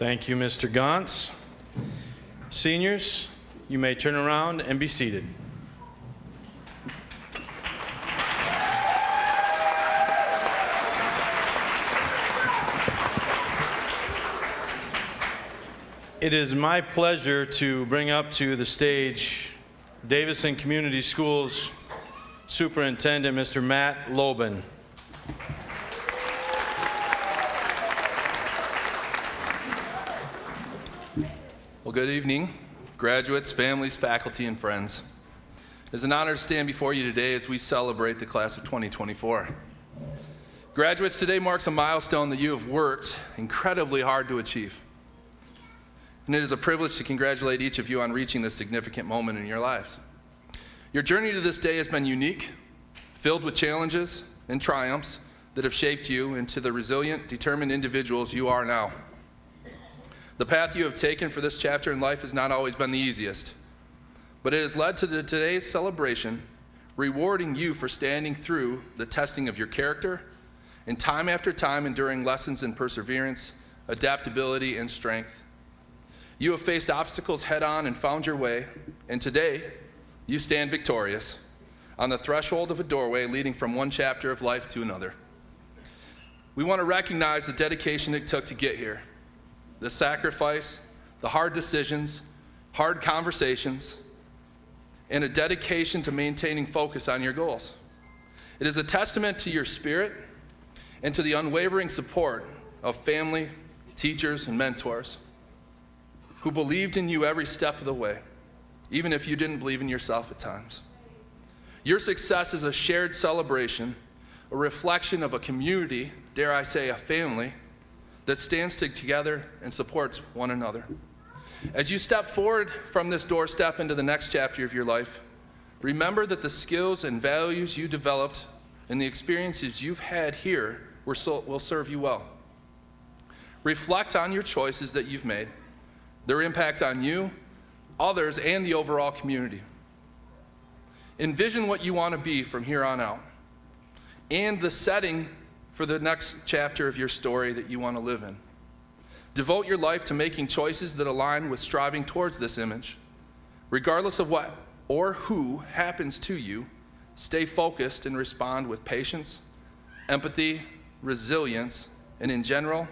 Thank you, Mr. Gauntz. Seniors, you may turn around and be seated. It is my pleasure to bring up to the stage Davison Community Schools Superintendent, Mr. Matt Lobin. Well, good evening, graduates, families, faculty, and friends. It is an honor to stand before you today as we celebrate the class of 2024. Graduates, today marks a milestone that you have worked incredibly hard to achieve. And it is a privilege to congratulate each of you on reaching this significant moment in your lives. Your journey to this day has been unique, filled with challenges and triumphs that have shaped you into the resilient, determined individuals you are now. The path you have taken for this chapter in life has not always been the easiest, but it has led to today's celebration, rewarding you for standing through the testing of your character and time after time enduring lessons in perseverance, adaptability, and strength. You have faced obstacles head-on and found your way, and today you stand victorious on the threshold of a doorway leading from one chapter of life to another. We want to recognize the dedication it took to get here, the sacrifice, the hard decisions, hard conversations, and a dedication to maintaining focus on your goals. It is a testament to your spirit and to the unwavering support of family, teachers, and mentors who believed in you every step of the way, even if you didn't believe in yourself at times. Your success is a shared celebration, a reflection of a community, dare I say a family, that stands together and supports one another. As you step forward from this doorstep into the next chapter of your life, remember that the skills and values you developed and the experiences you've had here will serve you well. Reflect on your choices that you've made, their impact on you, others, and the overall community. Envision what you want to be from here on out and the setting for the next chapter of your story that you want to live in. Devote your life to making choices that align with striving towards this image. Regardless of what or who happens to you, stay focused and respond with patience, empathy, resilience, and in general,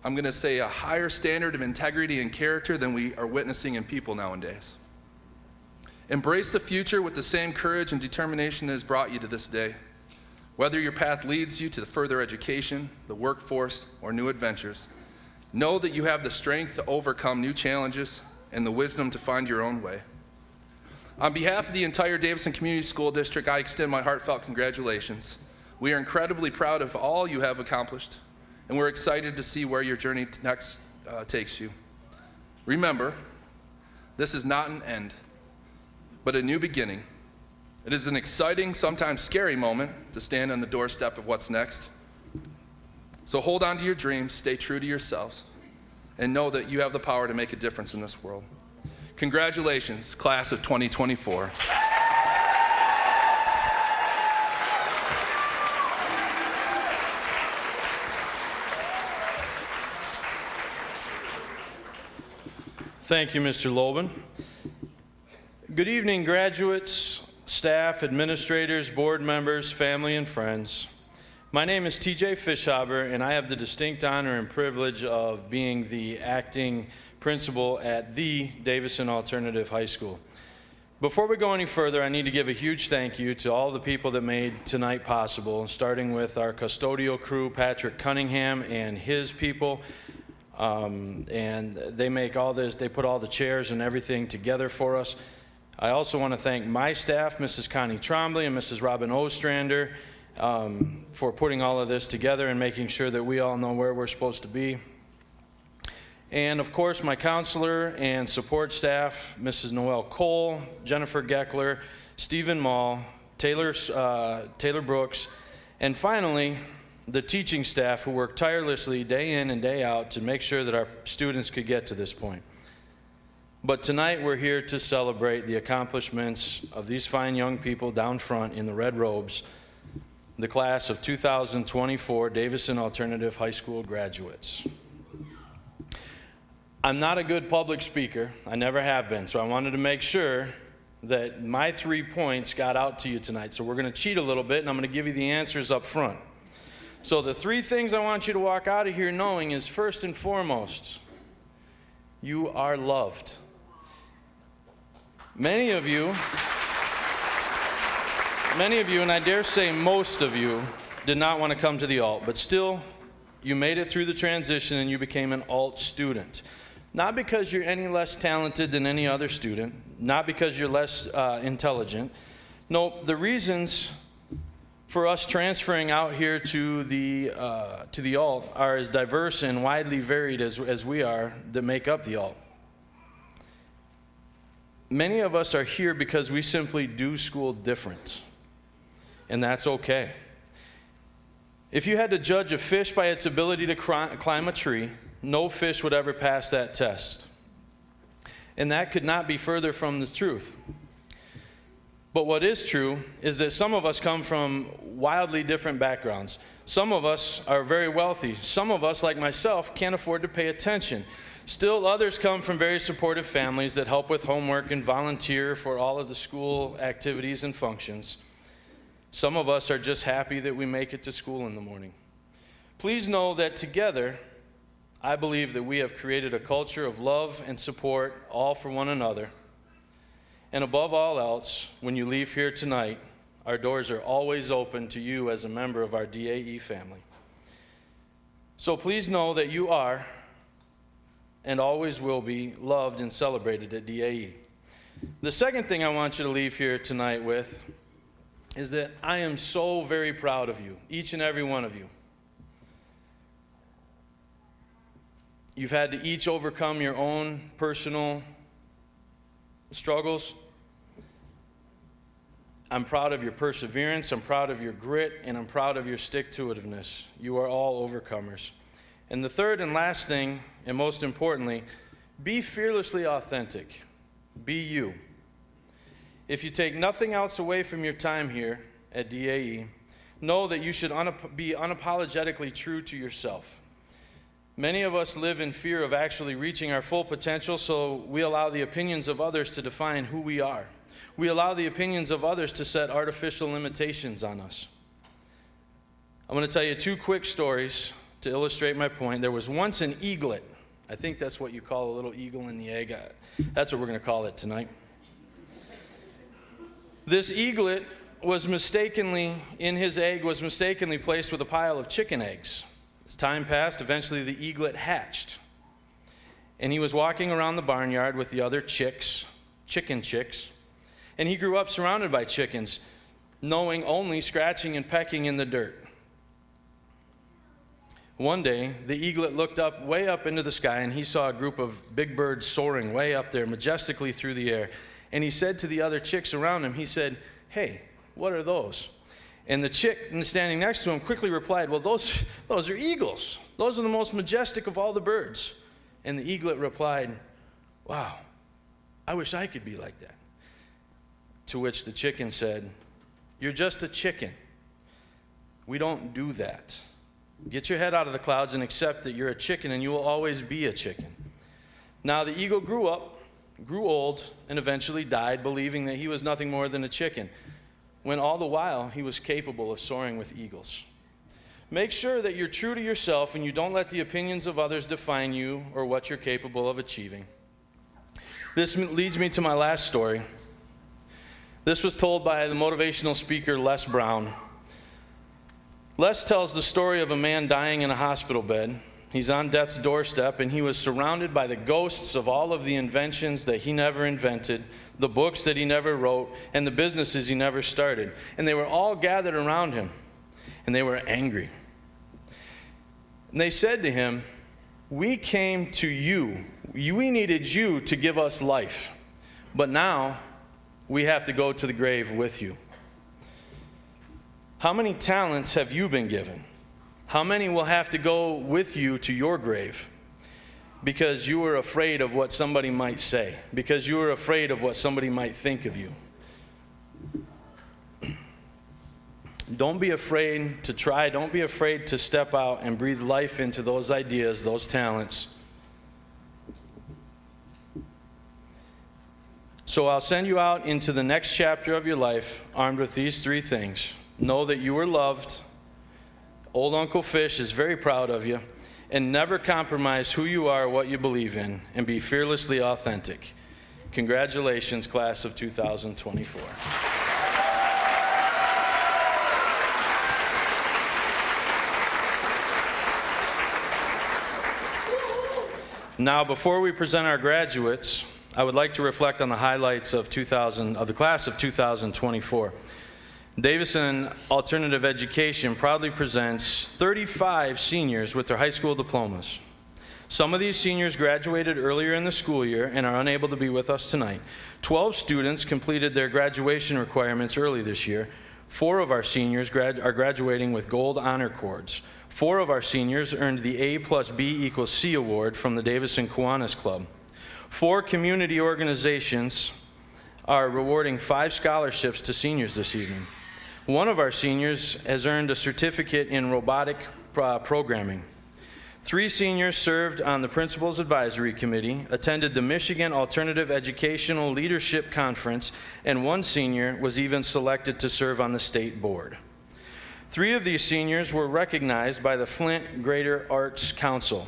I'm going to say a higher standard of integrity and character than we are witnessing in people nowadays. Embrace the future with the same courage and determination that has brought you to this day. Whether your path leads you to the further education, the workforce, or new adventures, know that you have the strength to overcome new challenges and the wisdom to find your own way. On behalf of the entire Davison Community School District, I extend my heartfelt congratulations. We are incredibly proud of all you have accomplished, and we're excited to see where your journey next takes you. Remember, this is not an end, but a new beginning. It is an exciting, sometimes scary moment to stand on the doorstep of what's next. So hold on to your dreams, stay true to yourselves, and know that you have the power to make a difference in this world. Congratulations, class of 2024. Thank you, Mr. Lobin. Good evening, graduates, staff, administrators, board members, family, and friends. My name is TJ Fischhaber, and I have the distinct honor and privilege of being the acting principal at the Davison Alternative High School. Before we go any further, I need to give a huge thank you to all the people that made tonight possible, starting with our custodial crew, Patrick Cunningham and his people. And they make all this, they put all the chairs and everything together for us. I also want to thank my staff, Mrs. Connie Trombley and Mrs. Robin Ostrander, for putting all of this together and making sure that we all know where we're supposed to be. And of course, my counselor and support staff, Mrs. Noelle Cole, Jennifer Geckler, Stephen Mall, Taylor Brooks, and finally, the teaching staff who worked tirelessly day in and day out to make sure that our students could get to this point. But tonight we're here to celebrate the accomplishments of these fine young people down front in the red robes, the class of 2024 Davison Alternative High School graduates. I'm not a good public speaker. I never have been. So I wanted to make sure that my 3 points got out to you tonight. So we're going to cheat a little bit, and I'm going to give you the answers up front. So the 3 things I want you to walk out of here knowing is, first and foremost, you are loved. Many of you, and I dare say most of you, did not want to come to the alt, but still, you made it through the transition and you became an alt student. Not because you're any less talented than any other student, not because you're less intelligent. No, the reasons for us transferring out here to the alt are as diverse and widely varied as we are that make up the alt. Many of us are here because we simply do school different, and that's okay. If you had to judge a fish by its ability to climb a tree, no fish would ever pass that test. And that could not be further from the truth. But what is true is that some of us come from wildly different backgrounds. Some of us are very wealthy. Some of us, like myself, can't afford to pay attention. Still, others come from very supportive families that help with homework and volunteer for all of the school activities and functions. Some of us are just happy that we make it to school in the morning. Please know that together, I believe that we have created a culture of love and support, all for one another. And above all else, when you leave here tonight, our doors are always open to you as a member of our DAE family. So please know that you are and always will be loved and celebrated at DAE. The second thing I want you to leave here tonight with is that I am so very proud of you, each and every one of you. You've had to each overcome your own personal struggles. I'm proud of your perseverance, I'm proud of your grit, and I'm proud of your stick-to-itiveness. You are all overcomers. And the third and last thing, and most importantly, be fearlessly authentic. Be you. If you take nothing else away from your time here at DAE, know that you should be unapologetically true to yourself. Many of us live in fear of actually reaching our full potential, so we allow the opinions of others to define who we are. We allow the opinions of others to set artificial limitations on us. I'm going to tell you 2 quick stories to illustrate my point. There was once an eaglet. I think that's what you call a little eagle in the egg. That's what we're going to call it tonight. This eaglet was mistakenly, in his egg, was mistakenly placed with a pile of chicken eggs. As time passed, eventually the eaglet hatched. And he was walking around the barnyard with the other chicken chicks. And he grew up surrounded by chickens, knowing only scratching and pecking in the dirt. One day, the eaglet looked up, way up into the sky, and he saw a group of big birds soaring way up there, majestically through the air. And he said to the other chicks around him, he said, "Hey, what are those?" And the chick standing next to him quickly replied, "Well, those are eagles. Those are the most majestic of all the birds." And the eaglet replied, "Wow, I wish I could be like that." To which the chicken said, "You're just a chicken. We don't do that. Get your head out of the clouds and accept that you're a chicken and you will always be a chicken." Now the eagle grew up, grew old, and eventually died, believing that he was nothing more than a chicken, when all the while he was capable of soaring with eagles. Make sure that you're true to yourself and you don't let the opinions of others define you or what you're capable of achieving. This leads me to my last story. This was told by the motivational speaker Les Brown. Les tells the story of a man dying in a hospital bed. He's on death's doorstep, and he was surrounded by the ghosts of all of the inventions that he never invented, the books that he never wrote, and the businesses he never started. And they were all gathered around him, and they were angry. And they said to him, "We came to you. We needed you to give us life. But now we have to go to the grave with you. How many talents have you been given? How many will have to go with you to your grave? Because you were afraid of what somebody might say, because you were afraid of what somebody might think of you." Don't be afraid to try. Don't be afraid to step out and breathe life into those ideas, those talents. So I'll send you out into the next chapter of your life armed with these three things. Know that you are loved. Old Uncle Fish is very proud of you. And never compromise who you are, what you believe in, and be fearlessly authentic. Congratulations, class of 2024. Now, before we present our graduates, I would like to reflect on the highlights of the class of 2024. Davison Alternative Education proudly presents 35 seniors with their high school diplomas. Some of these seniors graduated earlier in the school year and are unable to be with us tonight. 12 students completed their graduation requirements early this year. 4 of our seniors are graduating with gold honor cords. 4 of our seniors earned the A+B=C award from the Davison Kiwanis Club. 4 community organizations are rewarding 5 scholarships to seniors this evening. 1 of our seniors has earned a certificate in robotic programming. 3 seniors served on the Principals Advisory Committee, attended the Michigan Alternative Educational Leadership Conference, and 1 senior was even selected to serve on the state board. 3 of these seniors were recognized by the Flint Greater Arts Council.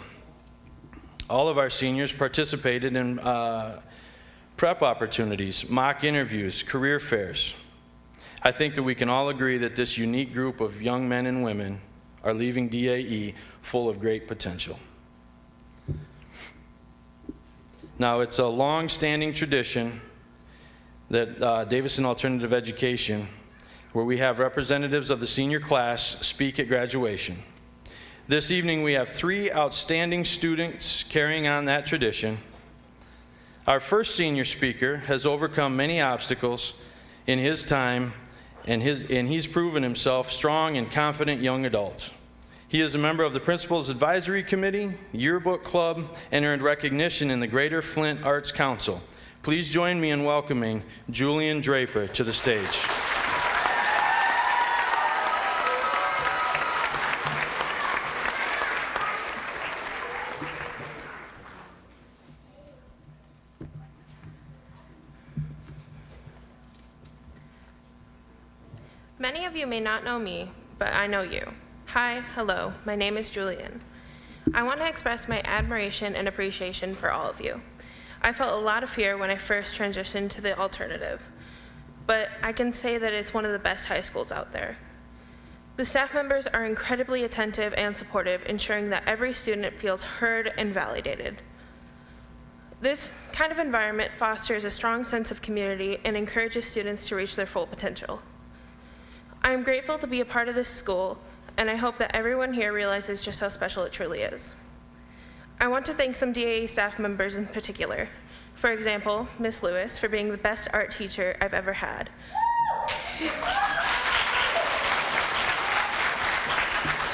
All of our seniors participated in prep opportunities, mock interviews, career fairs. I think that we can all agree that this unique group of young men and women are leaving DAE full of great potential. Now, it's a long-standing tradition that Davison Alternative Education, where we have representatives of the senior class speak at graduation. This evening, we have 3 outstanding students carrying on that tradition. Our first senior speaker has overcome many obstacles in his time, and he's proven himself strong and confident young adult. He is a member of the Principals Advisory Committee, Yearbook Club, and earned recognition in the Greater Flint Arts Council. Please join me in welcoming Julian Draper to the stage. Many of you may not know me, but I know you. Hi, hello, my name is Julian. I want to express my admiration and appreciation for all of you. I felt a lot of fear when I first transitioned to the alternative, but I can say that it's one of the best high schools out there. The staff members are incredibly attentive and supportive, ensuring that every student feels heard and validated. This kind of environment fosters a strong sense of community and encourages students to reach their full potential. I am grateful to be a part of this school, and I hope that everyone here realizes just how special it truly is. I want to thank some DAE staff members in particular. For example, Ms. Lewis for being the best art teacher I've ever had.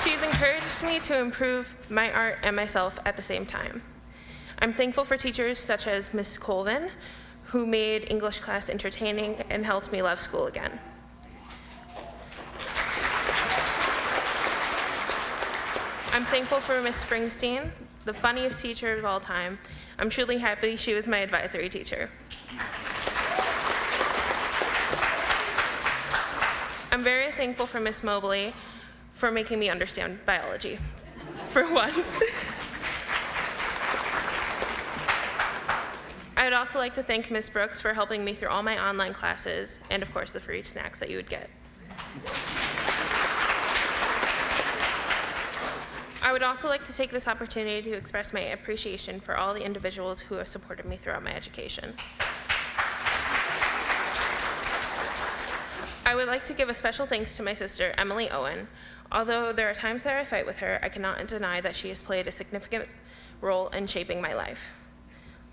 She's encouraged me to improve my art and myself at the same time. I'm thankful for teachers such as Ms. Colvin, who made English class entertaining and helped me love school again. I'm thankful for Ms. Springsteen, the funniest teacher of all time. I'm truly happy she was my advisory teacher. I'm very thankful for Ms. Mobley for making me understand biology, for once. I would also like to thank Ms. Brooks for helping me through all my online classes, and of course the free snacks that you would get. I would also like to take this opportunity to express my appreciation for all the individuals who have supported me throughout my education. I would like to give a special thanks to my sister, Emily Owen. Although there are times that I fight with her, I cannot deny that she has played a significant role in shaping my life.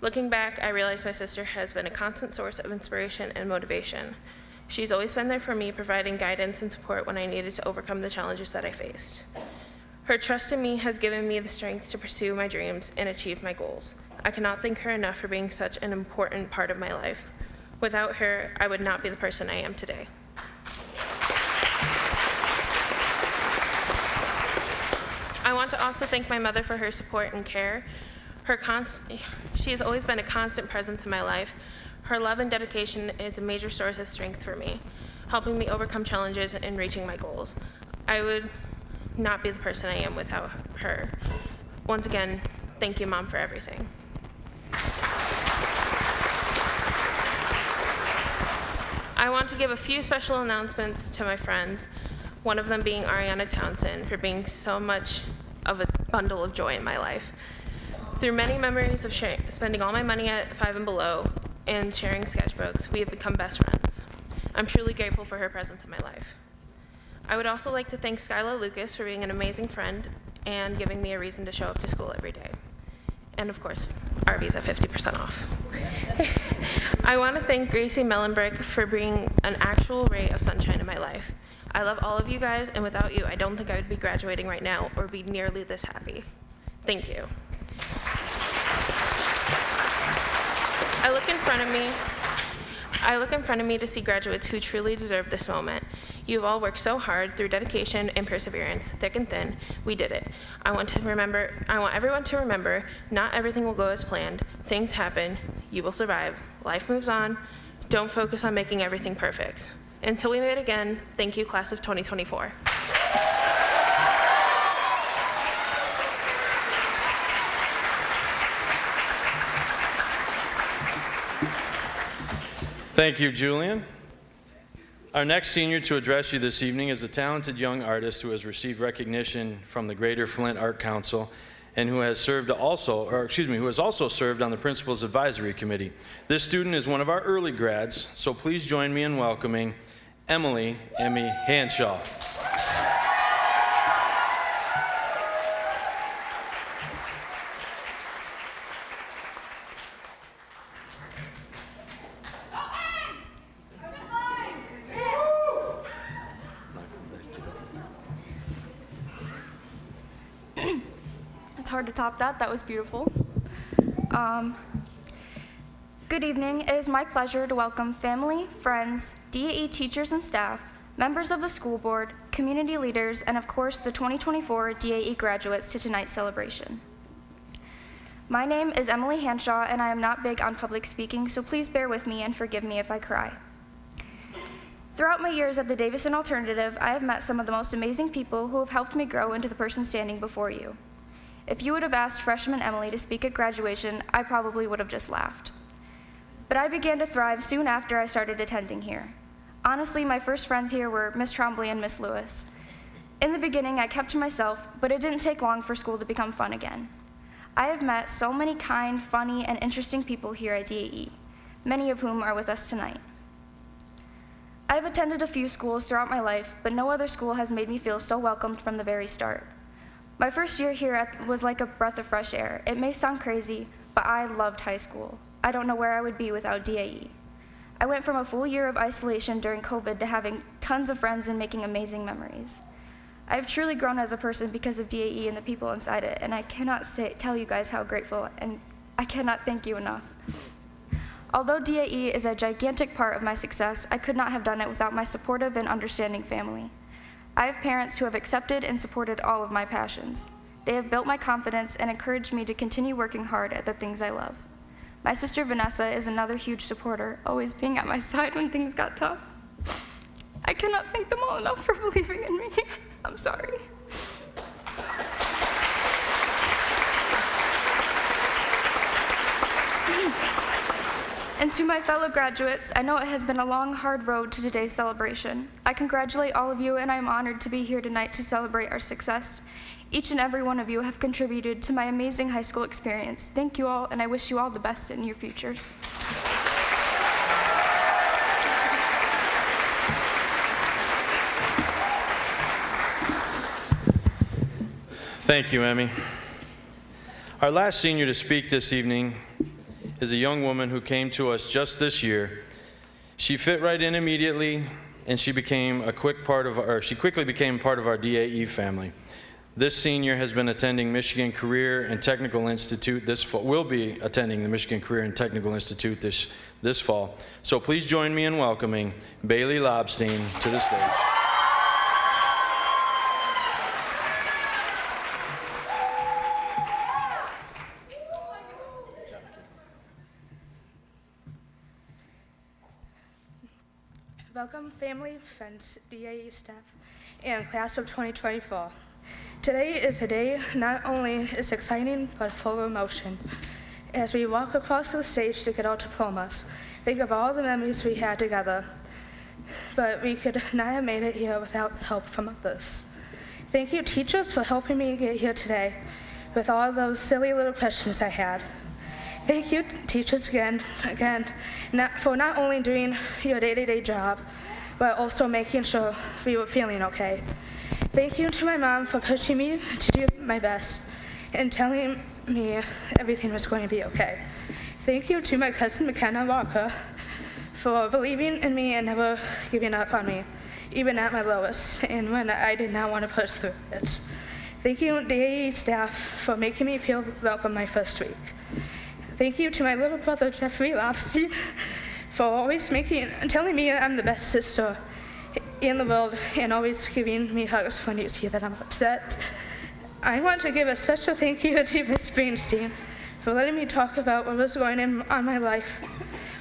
Looking back, I realize my sister has been a constant source of inspiration and motivation. She's always been there for me, providing guidance and support when I needed to overcome the challenges that I faced. Her trust in me has given me the strength to pursue my dreams and achieve my goals. I cannot thank her enough for being such an important part of my life. Without her, I would not be the person I am today. I want to also thank my mother for her support and care. She has always been a constant presence in my life. Her love and dedication is a major source of strength for me, helping me overcome challenges and reaching my goals. I would not be the person I am without her. Once again, thank you, Mom, for everything. I want to give a few special announcements to my friends, one of them being Ariana Townsend for being so much of a bundle of joy in my life. Through many memories of spending all my money at Five and Below and sharing sketchbooks, we have become best friends. I'm truly grateful for her presence in my life. I would also like to thank Skyla Lucas for being an amazing friend and giving me a reason to show up to school every day. And of course, Arby's at 50% off. I want to thank Gracie Mellenbrick for being an actual ray of sunshine in my life. I love all of you guys, and without you, I don't think I would be graduating right now or be nearly this happy. Thank you. I look in front of me to see graduates who truly deserve this moment. You've all worked so hard through dedication and perseverance, thick and thin. We did it. I want everyone to remember, not everything will go as planned. Things happen. You will survive. Life moves on. Don't focus on making everything perfect. Until we meet again, thank you, class of 2024. Thank you, Julian. Our next senior to address you this evening is a talented young artist who has received recognition from the Greater Flint Art Council and who has also served on the Principal's Advisory Committee. This student is one of our early grads, so please join me in welcoming Emily Hanshaw. It's hard to top that. That was beautiful. Good evening. It is my pleasure to welcome family, friends, DAE teachers and staff, members of the school board, community leaders, and of course the 2024 DAE graduates to tonight's celebration. My name is Emily Hanshaw, and I am not big on public speaking, so please bear with me and forgive me if I cry. Throughout my years at the Davison Alternative, I have met some of the most amazing people who have helped me grow into the person standing before you. If you would have asked freshman Emily to speak at graduation, I probably would have just laughed. But I began to thrive soon after I started attending here. Honestly, my first friends here were Miss Trombley and Miss Lewis. In the beginning, I kept to myself, but it didn't take long for school to become fun again. I have met so many kind, funny, and interesting people here at DAE, many of whom are with us tonight. I have attended a few schools throughout my life, but no other school has made me feel so welcomed from the very start. My first year here was like a breath of fresh air. It may sound crazy, but I loved high school. I don't know where I would be without DAE. I went from a full year of isolation during COVID to having tons of friends and making amazing memories. I have truly grown as a person because of DAE and the people inside it, and I cannot tell you guys how grateful, and I cannot thank you enough. Although DAE is a gigantic part of my success, I could not have done it without my supportive and understanding family. I have parents who have accepted and supported all of my passions. They have built my confidence and encouraged me to continue working hard at the things I love. My sister Vanessa is another huge supporter, always being at my side when things got tough. I cannot thank them all enough for believing in me. I'm sorry. And to my fellow graduates, I know it has been a long, hard road to today's celebration. I congratulate all of you, and I am honored to be here tonight to celebrate our success. Each and every one of you have contributed to my amazing high school experience. Thank you all, and I wish you all the best in your futures. Thank you, Emmy. Our last senior to speak this evening is a young woman who came to us just this year. She fit right in immediately, and she quickly became part of our DAE family. This senior has been attending Michigan Career and Technical Institute this fall, will be attending the Michigan Career and Technical Institute this fall. So please join me in welcoming Bailey Lobstein to the stage. Welcome, family, friends, DAE staff, and class of 2024. Today is a day not only is exciting, but full of emotion. As we walk across the stage to get our diplomas, think of all the memories we had together, but we could not have made it here without help from others. Thank you, teachers, for helping me get here today with all those silly little questions I had. Thank you, teachers, again, for not only doing your day-to-day job, but also making sure we were feeling okay. Thank you to my mom for pushing me to do my best and telling me everything was going to be okay. Thank you to my cousin McKenna Walker for believing in me and never giving up on me, even at my lowest and when I did not want to push through it. Thank you, DAE staff, for making me feel welcome my first week. Thank you to my little brother, Jeffrey Lofsky, for always telling me I'm the best sister in the world and always giving me hugs when you see that I'm upset. I want to give a special thank you to Ms. Springsteen for letting me talk about what was going on my life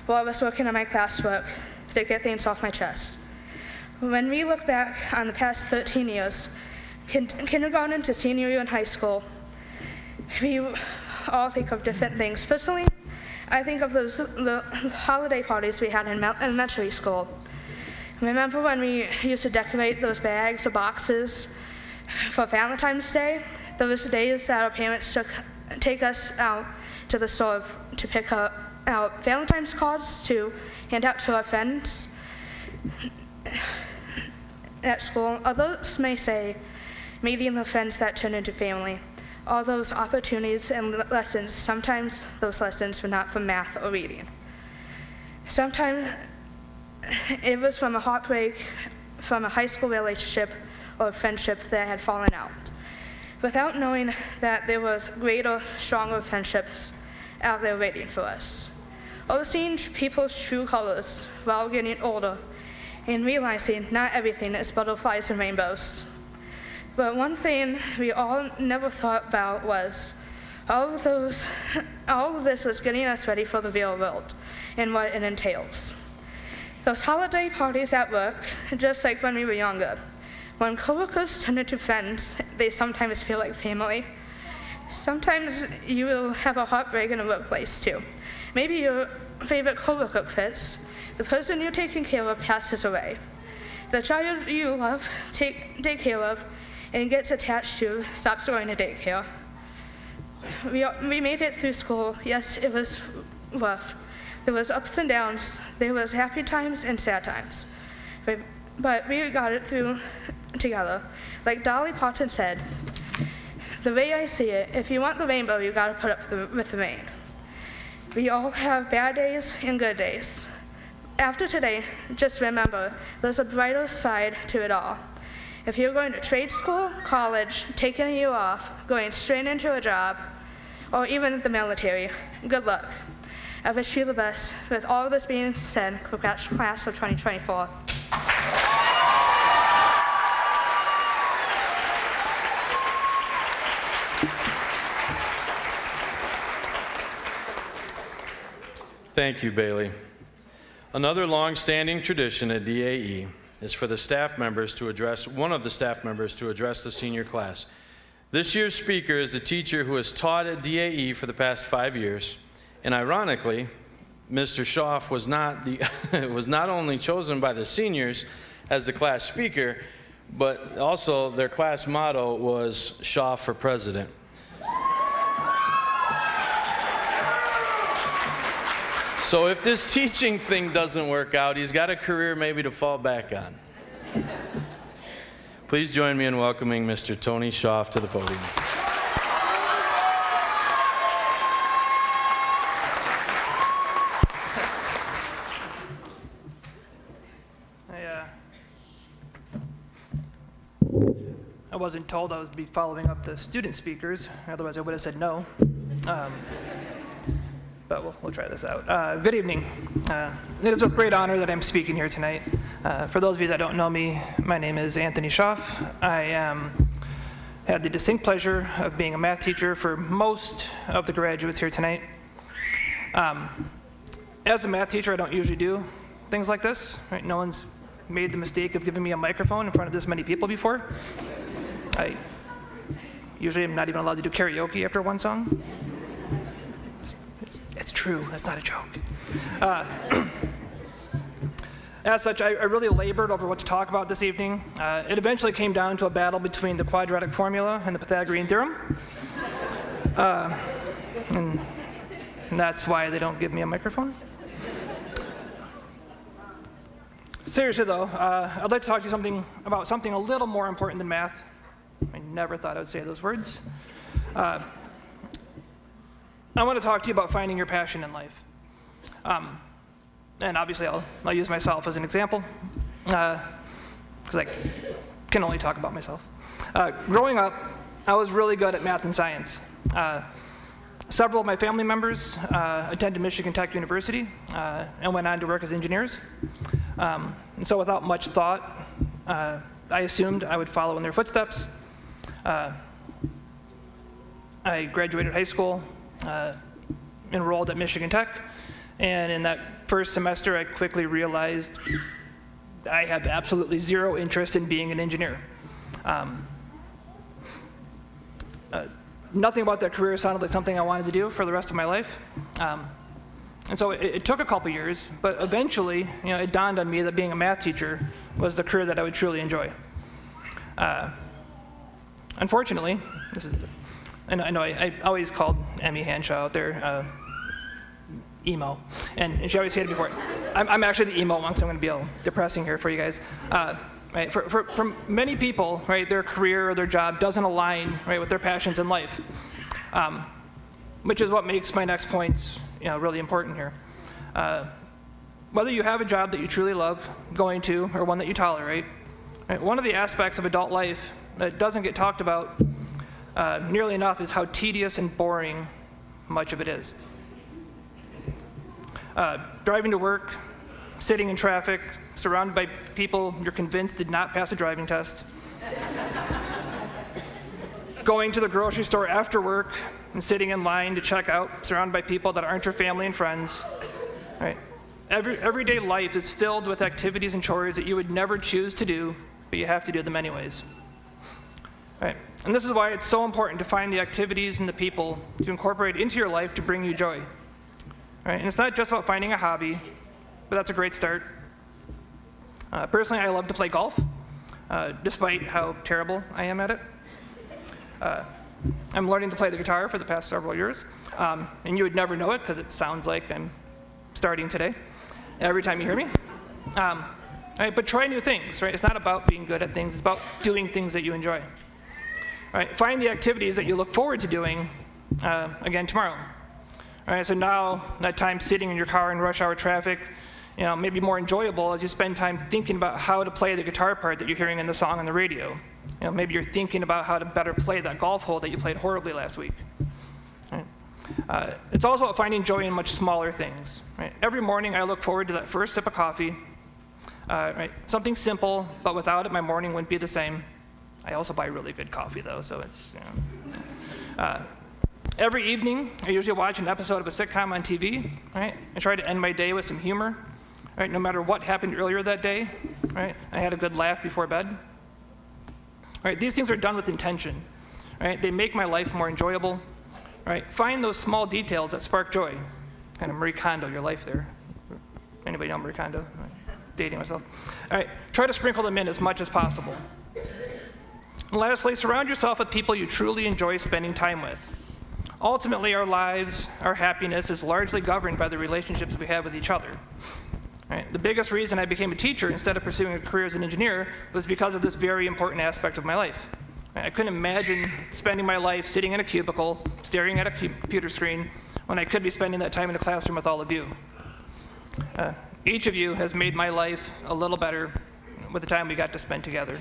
while I was working on my classwork to get things off my chest. When we look back on the past 13 years, kindergarten to senior year in high school, we all think of different things. Personally, I think of the holiday parties we had in elementary school. Remember when we used to decorate those bags or boxes for Valentine's Day? Those days that our parents take us out to the store to pick out Valentine's cards to hand out to our friends at school. Others may say meeting the friends that turn into family. All those opportunities and lessons, sometimes those lessons were not from math or reading. Sometimes it was from a heartbreak, from a high school relationship or a friendship that had fallen out. Without knowing that there was greater, stronger friendships out there waiting for us. Or seeing people's true colors while getting older and realizing not everything is butterflies and rainbows. But one thing we all never thought about was all of this was getting us ready for the real world and what it entails. Those holiday parties at work, just like when we were younger, when coworkers turn into friends, they sometimes feel like family. Sometimes you will have a heartbreak in the workplace too. Maybe your favorite coworker quits, the person you're taking care of passes away. The child you love, take care of, and gets attached to stops going to daycare. We made it through school. Yes, it was rough. There was ups and downs. There was happy times and sad times. But we got it through together. Like Dolly Parton said, the way I see it, if you want the rainbow, you gotta put up with the rain. We all have bad days and good days. After today, just remember, there's a brighter side to it all. If you're going to trade school, college, taking a year off, going straight into a job, or even the military, good luck. I wish you the best. With all of this being said, congrats, class of 2024. Thank you, Bailey. Another long-standing tradition at DAE is for the staff members to address, one of the staff members to address the senior class. This year's speaker is the teacher who has taught at DAE for the past 5 years, and ironically, Mr. Schaaf was not only chosen by the seniors as the class speaker, but also their class motto was Schaaf for President. So if this teaching thing doesn't work out, he's got a career maybe to fall back on. Please join me in welcoming Mr. Tony Schaaf to the podium. I wasn't told I would be following up the student speakers, otherwise I would have said no. But we'll try this out. Good evening. It is with great honor that I'm speaking here tonight. For those of you that don't know me, my name is Anthony Schaaf. I had the distinct pleasure of being a math teacher for most of the graduates here tonight. As a math teacher, I don't usually do things like this. Right? No one's made the mistake of giving me a microphone in front of this many people before. I usually am not even allowed to do karaoke after one song. It's true, that's not a joke. As such, I really labored over what to talk about this evening. It eventually came down to a battle between the quadratic formula and the Pythagorean theorem. And that's why they don't give me a microphone. Seriously though, I'd like to talk to you about something a little more important than math. I never thought I would say those words. I want to talk to you about finding your passion in life. And obviously I'll use myself as an example, because I can only talk about myself. Growing up, I was really good at math and science. Several of my family members attended Michigan Tech University and went on to work as engineers. And so without much thought, I assumed I would follow in their footsteps. I graduated high school, enrolled at Michigan Tech, and in that first semester I quickly realized I have absolutely zero interest in being an engineer. Nothing about that career sounded like something I wanted to do for the rest of my life. And so it took a couple years, but eventually, it dawned on me that being a math teacher was the career that I would truly enjoy. Unfortunately, I know I always called Emmy Hanshaw out there emo, and she always hated me for it. I'm actually the emo one, so I'm going to be a little depressing here for you guys. Right, for many people, right, their career or their job doesn't align, right, with their passions in life, which is what makes my next points, really important here. Whether you have a job that you truly love going to or one that you tolerate, right, one of the aspects of adult life that doesn't get talked about nearly enough is how tedious and boring much of it is. Driving to work, sitting in traffic, surrounded by people you're convinced did not pass a driving test. Going to the grocery store after work and sitting in line to check out, surrounded by people that aren't your family and friends. Right? Everyday life is filled with activities and chores that you would never choose to do, but you have to do them anyways. Right? And this is why it's so important to find the activities and the people to incorporate into your life to bring you joy. Right? And it's not just about finding a hobby, but that's a great start. Personally, I love to play golf, despite how terrible I am at it. I'm learning to play the guitar for the past several years, and you would never know it because it sounds like I'm starting today every time you hear me. Right? But try new things, right? It's not about being good at things, it's about doing things that you enjoy. Right? Find the activities that you look forward to doing again tomorrow. All right, so now that time sitting in your car in rush hour traffic, maybe more enjoyable as you spend time thinking about how to play the guitar part that you're hearing in the song on the radio. Maybe you're thinking about how to better play that golf hole that you played horribly last week. Right? It's also about finding joy in much smaller things. Right? Every morning I look forward to that first sip of coffee. Right? Something simple, but without it my morning wouldn't be the same. I also buy really good coffee though, so it's, every evening, I usually watch an episode of a sitcom on TV, right? I try to end my day with some humor, right? No matter what happened earlier that day, right? I had a good laugh before bed. Right? These things are done with intention, right? They make my life more enjoyable, right? Find those small details that spark joy. Kind of Marie Kondo your life there. Anybody know Marie Kondo? Dating myself. All right, try to sprinkle them in as much as possible. And lastly, surround yourself with people you truly enjoy spending time with. Ultimately, our lives, our happiness is largely governed by the relationships we have with each other. Right? The biggest reason I became a teacher instead of pursuing a career as an engineer was because of this very important aspect of my life. Right? I couldn't imagine spending my life sitting in a cubicle, staring at a computer screen, when I could be spending that time in a classroom with all of you. Each of you has made my life a little better with the time we got to spend together.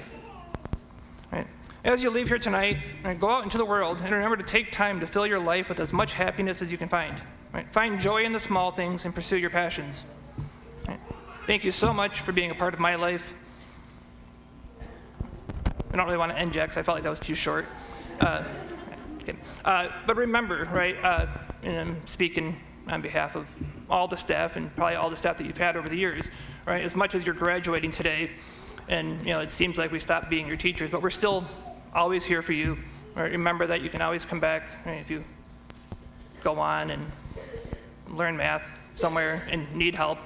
Right? As you leave here tonight, go out into the world and remember to take time to fill your life with as much happiness as you can find. Right? Find joy in the small things and pursue your passions. Right? Thank you so much for being a part of my life. I don't really want to end yet because I felt like that was too short. But remember, right, and I'm speaking on behalf of all the staff and probably all the staff that you've had over the years, right? As much as you're graduating today, and it seems like we stopped being your teachers, but we're still always here for you. Right? Remember that you can always come back, right, if you go on and learn math somewhere and need help.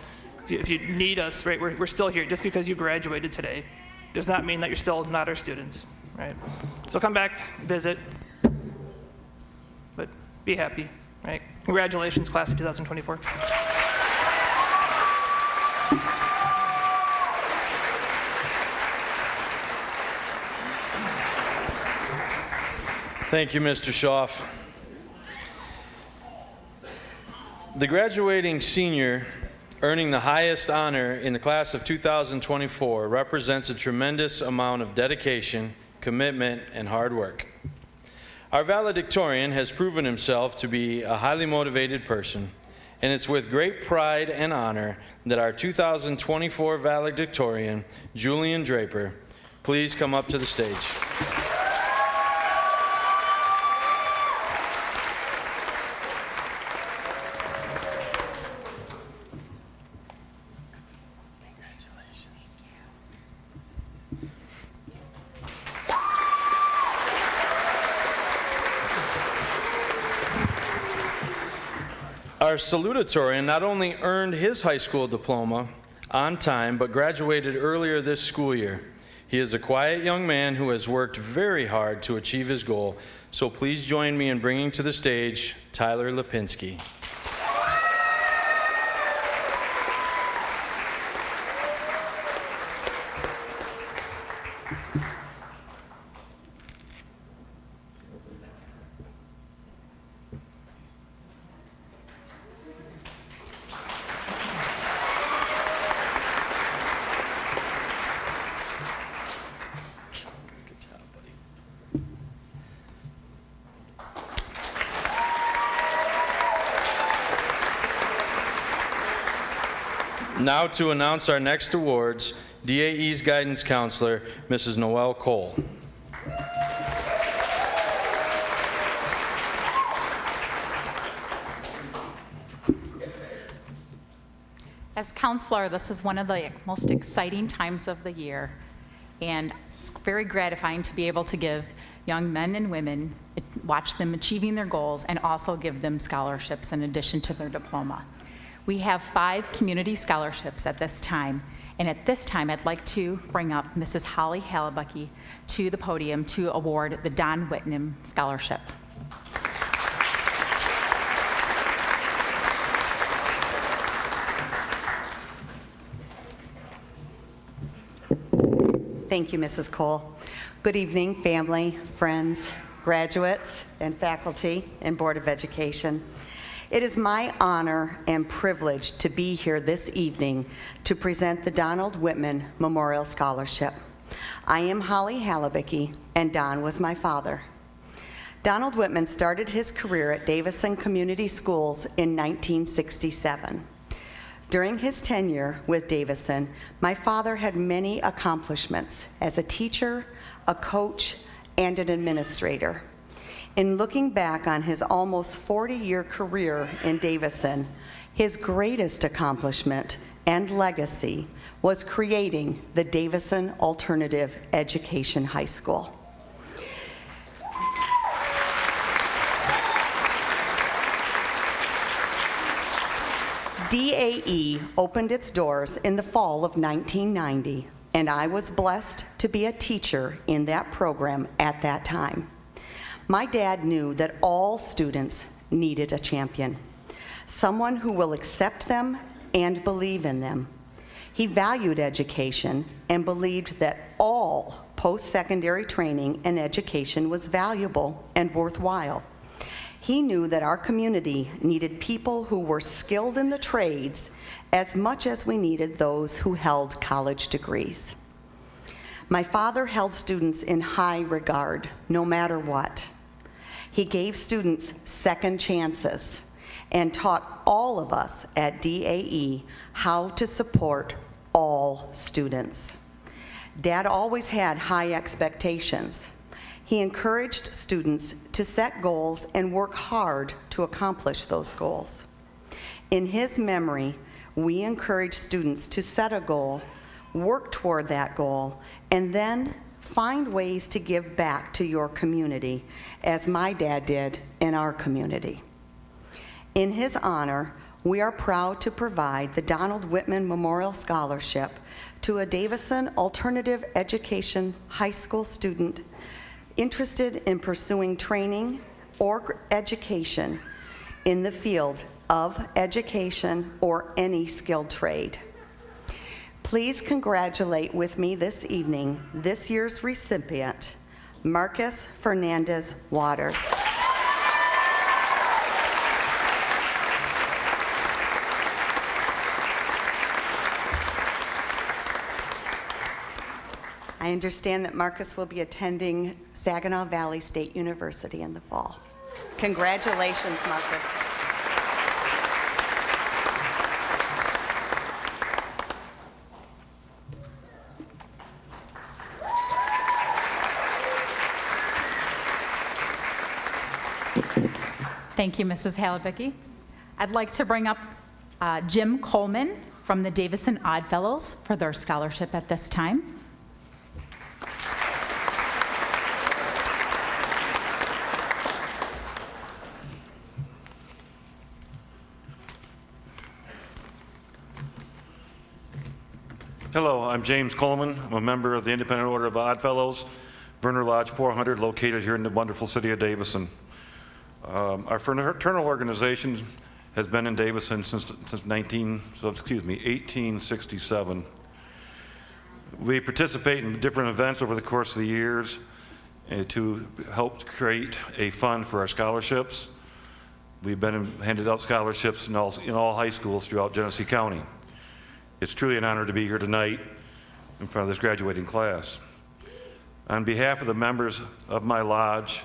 If you need us, right, we're still here. Just because you graduated today does not mean that you're still not our students, right? So come back, visit, but be happy, right? Congratulations, class of 2024. Thank you, Mr. Schaaf. The graduating senior earning the highest honor in the class of 2024 represents a tremendous amount of dedication, commitment, and hard work. Our valedictorian has proven himself to be a highly motivated person, and it's with great pride and honor that our 2024 valedictorian, Julian Draper, please come up to the stage. Our salutatorian not only earned his high school diploma on time, but graduated earlier this school year. He is a quiet young man who has worked very hard to achieve his goal, so please join me in bringing to the stage Tyler Lipinski. Now to announce our next awards, DAE's guidance counselor, Mrs. Noelle Cole. As counselor, this is one of the most exciting times of the year, and it's very gratifying to be able to give young men and women, watch them achieving their goals, and also give them scholarships in addition to their diploma. We have 5 community scholarships at this time, and at this time I'd like to bring up Mrs. Holly Halabucky to the podium to award the Don Whitnam Scholarship. Thank you, Mrs. Cole. Good evening, family, friends, graduates, and faculty and Board of Education. It is my honor and privilege to be here this evening to present the Donald Whitman Memorial Scholarship. I am Holly Halabucky, and Don was my father. Donald Whitman started his career at Davison Community Schools in 1967. During his tenure with Davison, my father had many accomplishments as a teacher, a coach, and an administrator. In looking back on his almost 40-year career in Davison, his greatest accomplishment and legacy was creating the Davison Alternative Education High School. DAE opened its doors in the fall of 1990, and I was blessed to be a teacher in that program at that time. My dad knew that all students needed a champion, someone who will accept them and believe in them. He valued education and believed that all post-secondary training and education was valuable and worthwhile. He knew that our community needed people who were skilled in the trades as much as we needed those who held college degrees. My father held students in high regard, no matter what. He gave students second chances and taught all of us at DAE how to support all students. Dad always had high expectations. He encouraged students to set goals and work hard to accomplish those goals. In his memory, We encourage students to set a goal, work toward that goal, and then find ways to give back to your community, as my dad did in our community. In his honor, we are proud to provide the Donald Whitman Memorial Scholarship to a Davison Alternative Education high school student interested in pursuing training or education in the field of education or any skilled trade. Please congratulate with me this evening this year's recipient, Marcus Fernandez Waters. I understand that Marcus will be attending Saginaw Valley State University in the fall. Congratulations, Marcus. Thank you, Mrs. Halibicki. I'd like to bring up Jim Coleman from the Davison Oddfellows for their scholarship at this time. Hello, I'm James Coleman. I'm a member of the Independent Order of Oddfellows, Burner Lodge 400, located here in the wonderful city of Davison. Our fraternal organization has been in Davison since 1867. We participate in different events over the course of the years to help create a fund for our scholarships. We've been handed out scholarships in all high schools throughout Genesee County. It's truly an honor to be here tonight in front of this graduating class. On behalf of the members of my lodge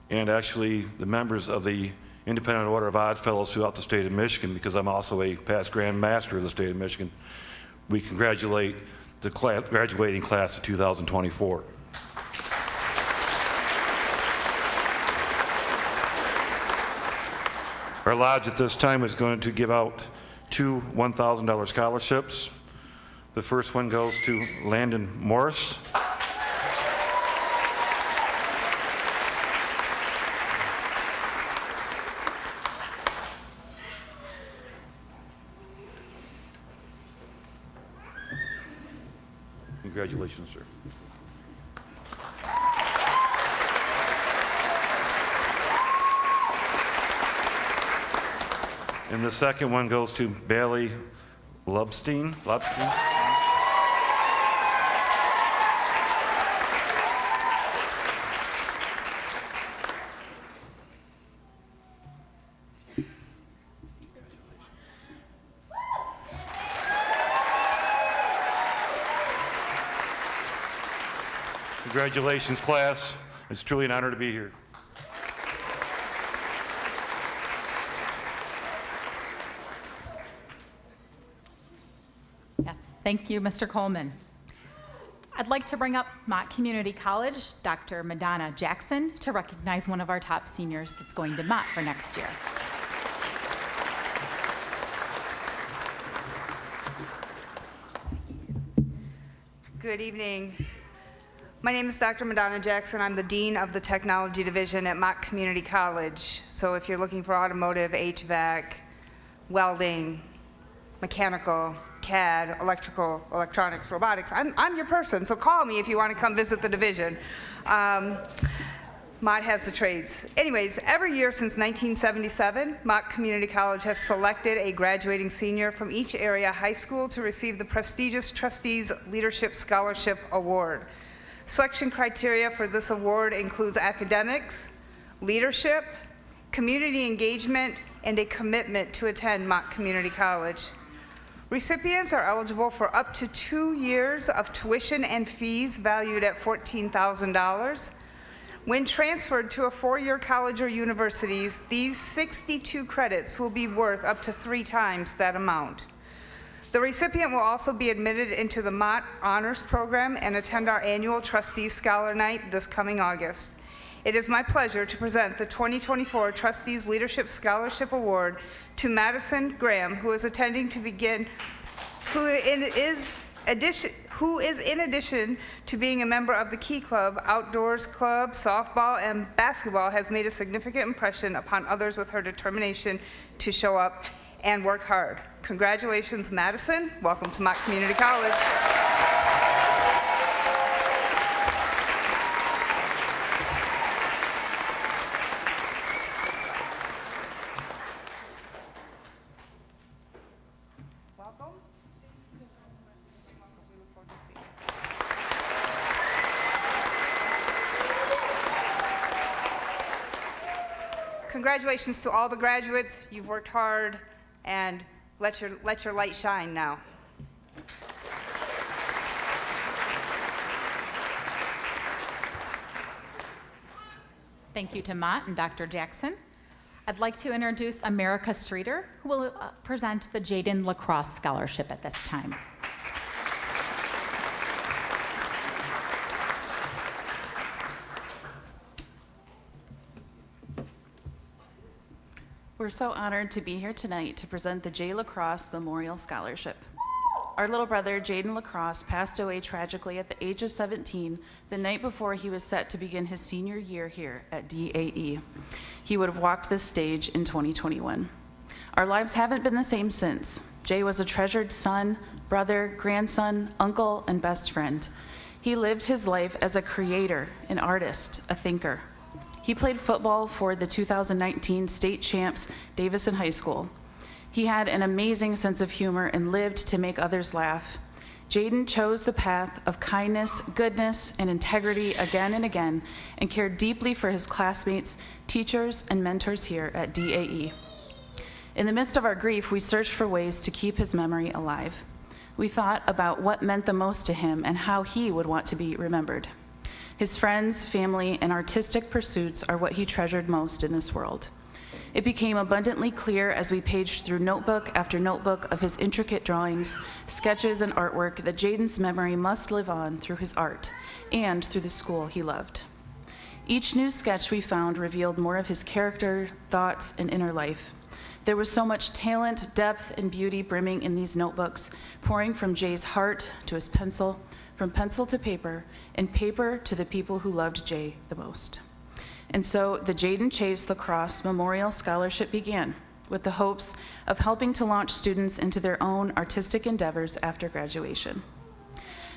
and actually the members of the Independent Order of Oddfellows throughout the state of Michigan, because I'm also a past Grand Master of the state of Michigan, we congratulate the graduating class of 2024. Our lodge at this time is going to give out two $1,000 scholarships. The first one goes to Landon Morris. Congratulations, sir. And the second one goes to Bailey Lubstein. Congratulations, class. It's truly an honor to be here. Yes, thank you, Mr. Coleman. I'd like to bring up Mott Community College, Dr. Madonna Jackson, to recognize one of our top seniors that's going to Mott for next year. Good evening. My name is Dr. Madonna Jackson. I'm the Dean of the Technology Division at Mott Community College. So if you're looking for automotive, HVAC, welding, mechanical, CAD, electrical, electronics, robotics, I'm your person, so call me if you want to come visit the division. Mott has the trades. Anyways, every year since 1977, Mott Community College has selected a graduating senior from each area high school to receive the prestigious Trustees Leadership Scholarship Award. Selection criteria for this award includes academics, leadership, community engagement, and a commitment to attend Mott Community College. Recipients are eligible for up to 2 years of tuition and fees valued at $14,000. When transferred to a four-year college or universities, these 62 credits will be worth up to 3 times that amount. The recipient will also be admitted into the Mott Honors Program and attend our annual Trustees Scholar Night this coming August. It is my pleasure to present the 2024 Trustees Leadership Scholarship Award to Madison Graham, who is in addition to being a member of the Key Club, Outdoors Club, softball, and basketball, has made a significant impression upon others with her determination to show up and work hard. Congratulations, Madison. Welcome to Mott Community College. Congratulations to all the graduates. You've worked hard, and let your light shine now. Thank you to Mott and Dr. Jackson. I'd like to introduce America Streeter, who will present the Jaden Lacrosse Scholarship at this time. We're so honored to be here tonight to present the J. Lacrosse Memorial Scholarship. Our little brother, Jaden Lacrosse, passed away tragically at the age of 17, the night before he was set to begin his senior year here at DAE. He would have walked this stage in 2021. Our lives haven't been the same since. Jay was a treasured son, brother, grandson, uncle, and best friend. He lived his life as a creator, an artist, a thinker. He played football for the 2019 state champs, Davison High School. He had an amazing sense of humor and lived to make others laugh. Jaden chose the path of kindness, goodness, and integrity again and again, and cared deeply for his classmates, teachers, and mentors here at DAE. In the midst of our grief, we searched for ways to keep his memory alive. We thought about what meant the most to him and how he would want to be remembered. His friends, family, and artistic pursuits are what he treasured most in this world. It became abundantly clear as we paged through notebook after notebook of his intricate drawings, sketches, and artwork that Jaden's memory must live on through his art and through the school he loved. Each new sketch we found revealed more of his character, thoughts, and inner life. There was so much talent, depth, and beauty brimming in these notebooks, pouring from Jay's heart to his pencil, from pencil to paper, and paper to the people who loved Jay the most. And so the Jaden Chase Lacrosse Memorial Scholarship began, with the hopes of helping to launch students into their own artistic endeavors after graduation.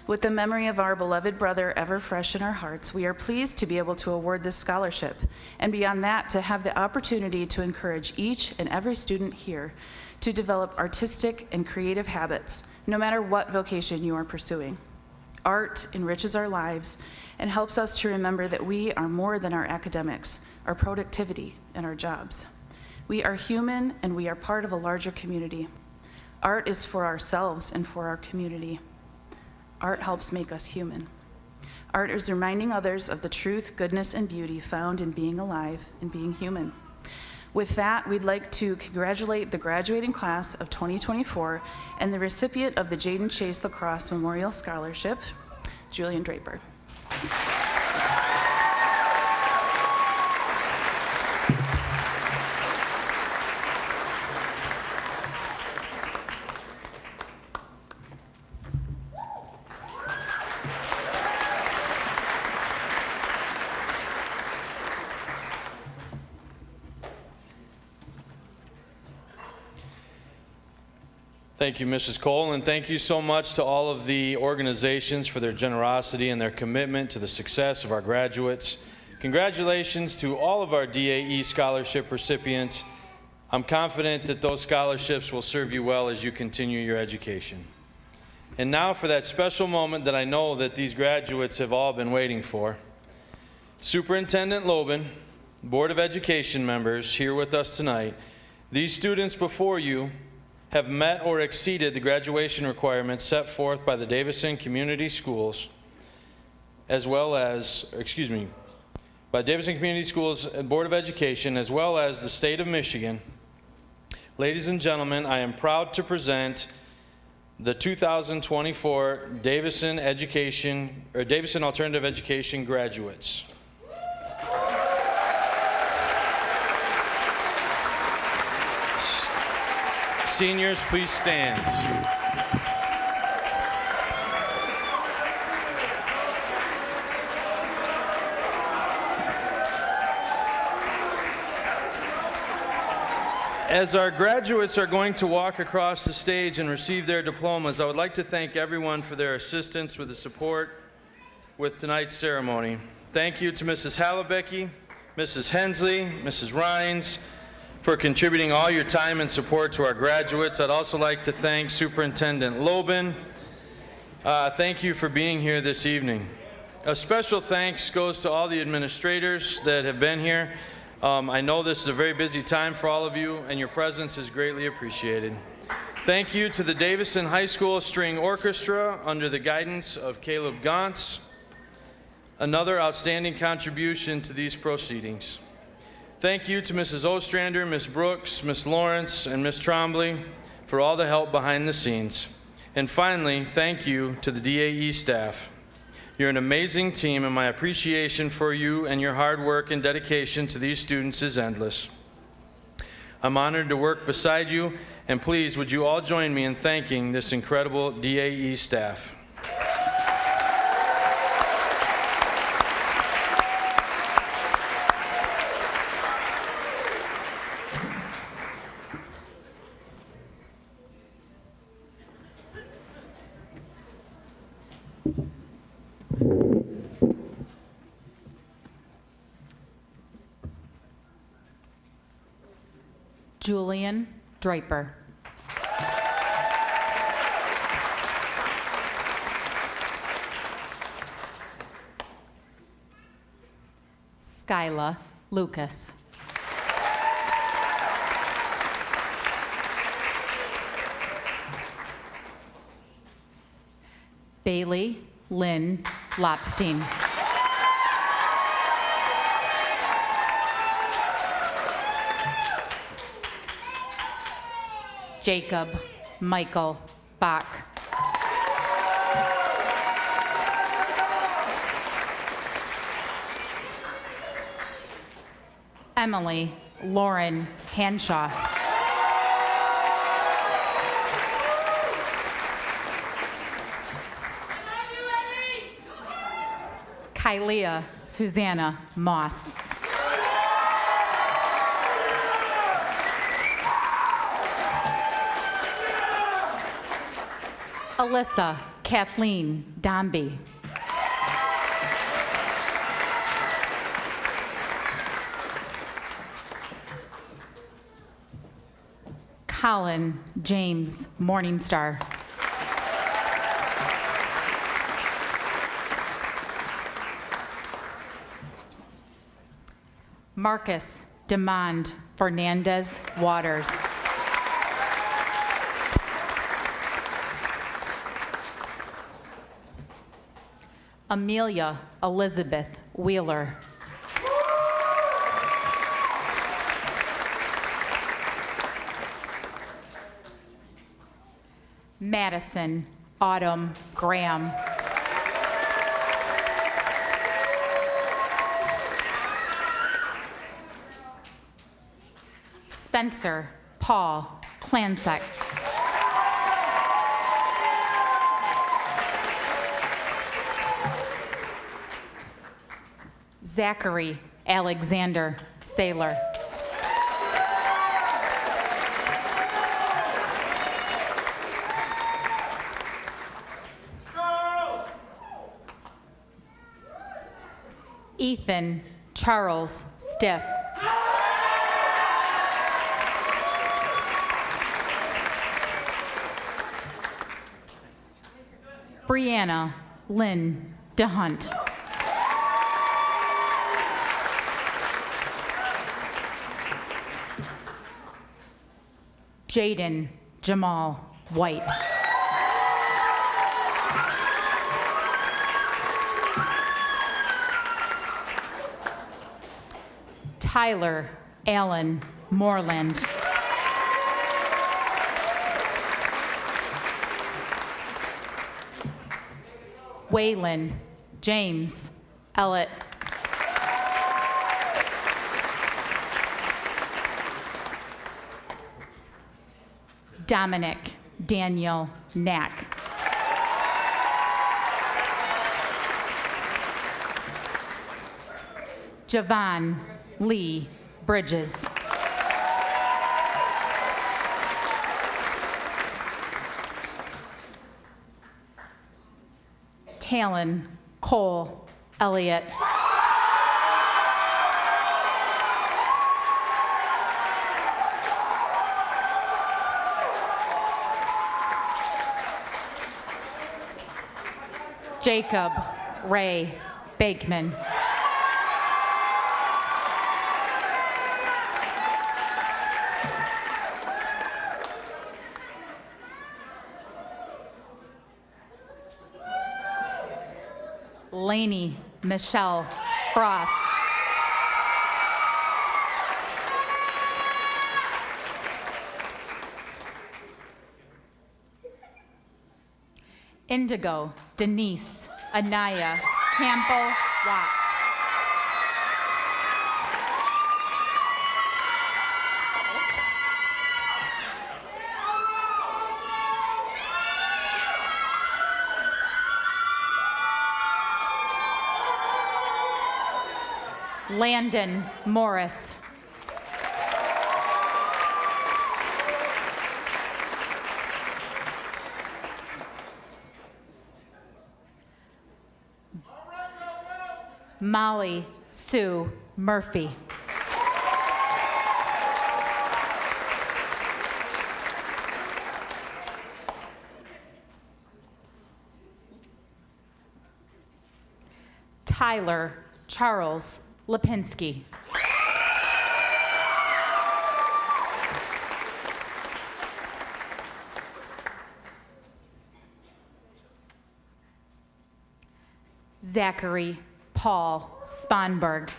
With the memory of our beloved brother ever fresh in our hearts, we are pleased to be able to award this scholarship, and beyond that, to have the opportunity to encourage each and every student here to develop artistic and creative habits, no matter what vocation you are pursuing. Art enriches our lives and helps us to remember that we are more than our academics, our productivity, and our jobs. We are human and we are part of a larger community. Art is for ourselves and for our community. Art helps make us human. Art is reminding others of the truth, goodness, and beauty found in being alive and being human. With that, we'd like to congratulate the graduating class of 2024 and the recipient of the Jaden Chase Lacrosse Memorial Scholarship, Julian Draper. Thank you, Mrs. Cole, and thank you so much to all of the organizations for their generosity and their commitment to the success of our graduates. Congratulations to all of our DAE scholarship recipients. I'm confident that those scholarships will serve you well as you continue your education. And now for that special moment that I know that these graduates have all been waiting for. Superintendent Lobin, Board of Education members here with us tonight, these students before you have met or exceeded the graduation requirements set forth by the Davison Community Schools, by Davison Community Schools and Board of Education, as well as the state of Michigan. Ladies and gentlemen, I am proud to present the 2024 Davison Alternative Education graduates. Seniors, please stand. As our graduates are going to walk across the stage and receive their diplomas, I would like to thank everyone for their assistance with the support with tonight's ceremony. Thank you to Mrs. Hallebecky, Mrs. Hensley, Mrs. Rhines, for contributing all your time and support to our graduates. I'd also like to thank Superintendent Lobin. Thank you for being here this evening. A special thanks goes to all the administrators that have been here. I know this is a very busy time for all of you, and your presence is greatly appreciated. Thank you to the Davison High School String Orchestra under the guidance of Caleb Gauntz, another outstanding contribution to these proceedings. Thank you to Mrs. Ostrander, Ms. Brooks, Ms. Lawrence, and Ms. Trombley for all the help behind the scenes. And finally, thank you to the DAE staff. You're an amazing team, and my appreciation for you and your hard work and dedication to these students is endless. I'm honored to work beside you, and please, would you all join me in thanking this incredible DAE staff. Julian Draper. Skyla Lucas. Bailey Lynn Lopstein. Jacob Michael Bach. Emily Lauren Hanshaw. Kylia Susanna Moss. Alyssa Kathleen Dombey. Colin James Morningstar. Marcus Demond Fernandez Waters. Amelia Elizabeth Wheeler. Madison Autumn Graham. Spencer Paul Plansek. Zachary Alexander Saylor. Ethan Charles Stiff. Brianna Lynn DeHunt. Jaden Jamal White. Tyler Allen Moreland. Waylon James Ellett. Dominic Daniel Knack. Javon Lee Bridges. Talon Cole Elliott. Jacob Ray Bakeman. Lainey Michelle Frost. Indigo Denise Anaya Campbell Watts. Landon Morris. Molly Sue Murphy. Tyler Charles Lipinski. Zachary Paul Sponberg.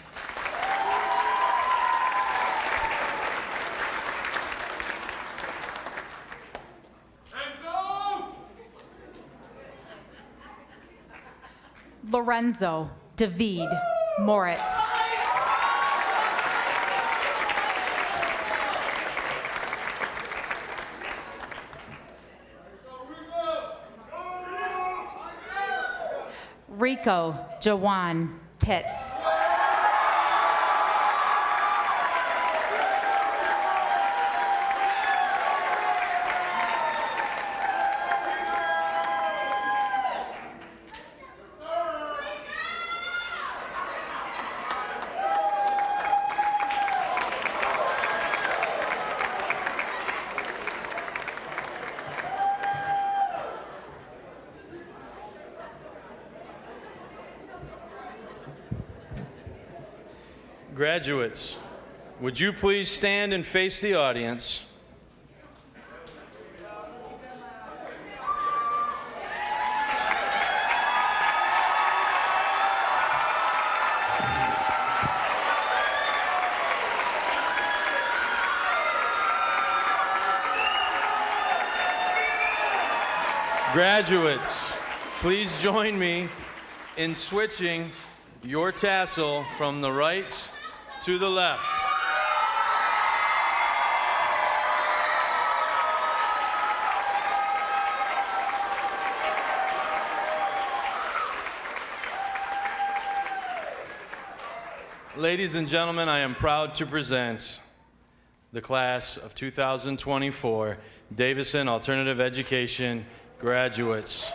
Lorenzo David Moritz. Rico Jawan Pitts. Graduates, would you please stand and face the audience? Graduates, please join me in switching your tassel from the right to the left. Ladies and gentlemen, I am proud to present the class of 2024 Davison Alternative Education graduates.